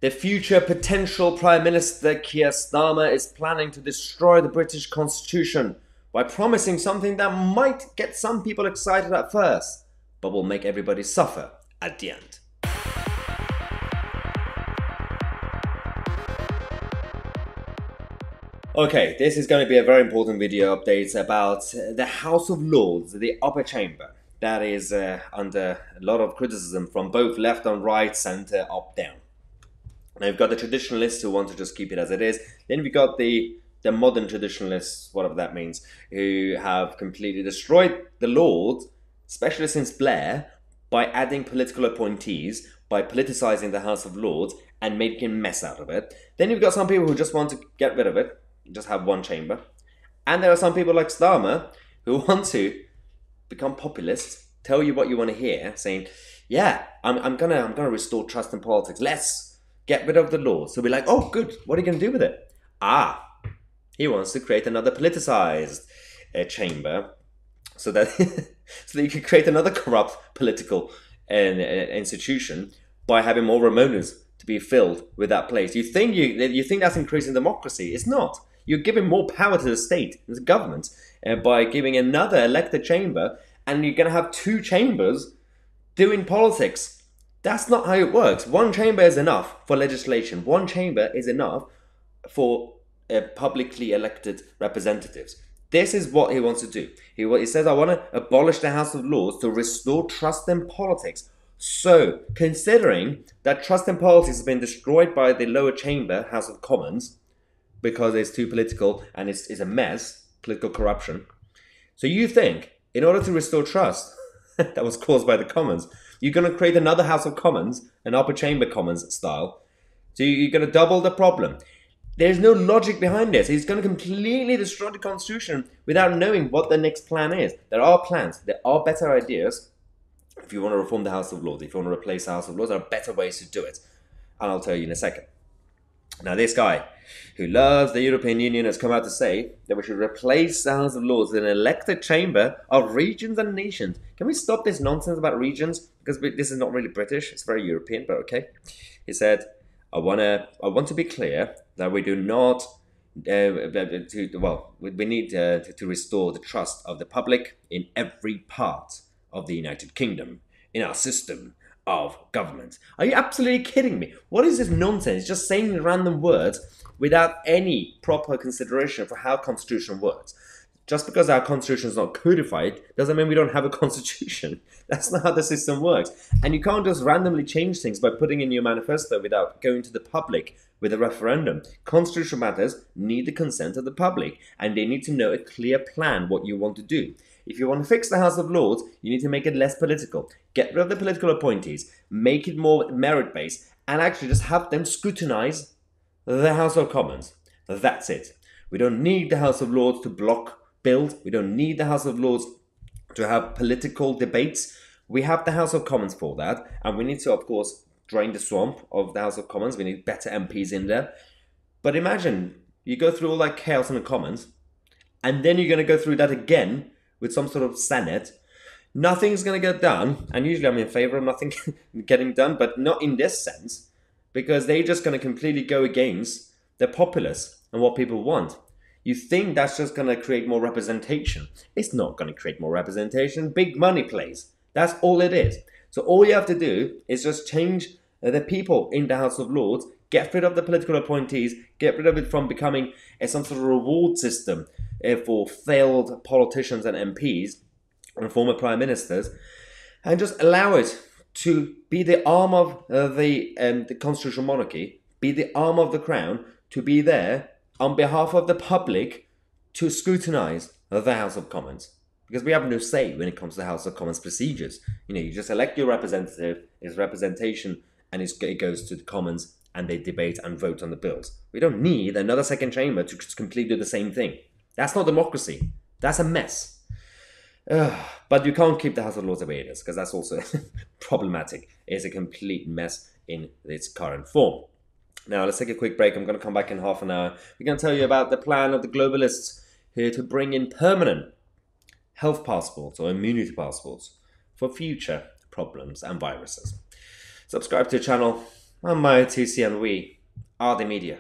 The future potential Prime Minister Keir Starmer is planning to destroy the British Constitution by promising something that might get some people excited at first, but will make everybody suffer at the end. Okay, this is going to be a very important video update about the House of Lords, the upper chamber. That is under a lot of criticism from both left and right, centre, up, down. Now you've got the traditionalists who want to just keep it as it is. Then we've got the modern traditionalists, whatever that means, who have completely destroyed the Lords, especially since Blair, by adding political appointees, by politicising the House of Lords and making a mess out of it. Then you've got some people who just want to get rid of it, just have one chamber. And there are some people like Starmer who want to become populist, tell you what you want to hear, saying, yeah, I'm gonna restore trust in politics. Let's get rid of the Lords. So we're like, oh, good. What are you going to do with it? He wants to create another politicized chamber so that so that you can create another corrupt political institution by having more Ramonas to be filled with that place. You think that's increasing democracy? It's not. You're giving more power to the state, the government, by giving another elected chamber, and you're going to have two chambers doing politics. That's not how it works. One chamber is enough for legislation. One chamber is enough for publicly elected representatives. This is what he wants to do. He says, I want to abolish the House of Lords to restore trust in politics. So, considering that trust in politics has been destroyed by the lower chamber, House of Commons, because it's too political and it's a mess, political corruption. So you think, in order to restore trust that was caused by the Commons, you're going to create another House of Commons, an upper chamber Commons style. So you're going to double the problem. There's no logic behind this. He's going to completely destroy the Constitution without knowing what the next plan is. There are plans. There are better ideas. If you want to reform the House of Lords, if you want to replace the House of Lords, there are better ways to do it. And I'll tell you in a second. Now, this guy who loves the European Union has come out to say that we should replace the House of Lords with an elected chamber of regions and nations. Can we stop this nonsense about regions? Because this is not really British. It's very European, but okay. He said, I want to be clear that we do not, we need to restore the trust of the public in every part of the United Kingdom, in our system of government. Are you absolutely kidding me? What is this nonsense? Just saying random words without any proper consideration for how constitution works. Just because our constitution is not codified doesn't mean we don't have a constitution. That's not how the system works. And you can't just randomly change things by putting in your manifesto without going to the public with a referendum. Constitutional matters need the consent of the public, and they need to know a clear plan what you want to do. If you want to fix the House of Lords, you need to make it less political. Get rid of the political appointees, make it more merit-based, and actually just have them scrutinize the House of Commons. That's it. We don't need the House of Lords to block bills. We don't need the House of Lords to have political debates. We have the House of Commons for that, and we need to, of course, drain the swamp of the House of Commons. We need better MPs in there. But imagine you go through all that chaos in the Commons, and then you're going to go through that again with some sort of Senate. Nothing's going to get done, and usually I'm in favour of nothing getting done, but not in this sense, because they're just going to completely go against the populace and what people want. You think that's just going to create more representation. It's not going to create more representation. Big money plays. That's all it is. So all you have to do is just change the people in the House of Lords, get rid of the political appointees, get rid of it from becoming some sort of reward system for failed politicians and MPs and former prime ministers, and just allow it to be the arm of the constitutional monarchy, be the arm of the crown, to be there on behalf of the public to scrutinise the House of Commons. Because we have no say when it comes to the House of Commons procedures. You just elect your representative, it's representation, and it goes to the Commons, and they debate and vote on the bills. We don't need another second chamber to completely do the same thing. That's not democracy. That's a mess. But you can't keep the House of Lords the way it is, because that's also problematic. It's a complete mess in its current form. Now, let's take a quick break. I'm going to come back in half an hour. We're going to tell you about the plan of the globalists here to bring in permanent health passports or immunity passports for future problems and viruses. Subscribe to the channel, I'm Mario Tousi, and we are the media.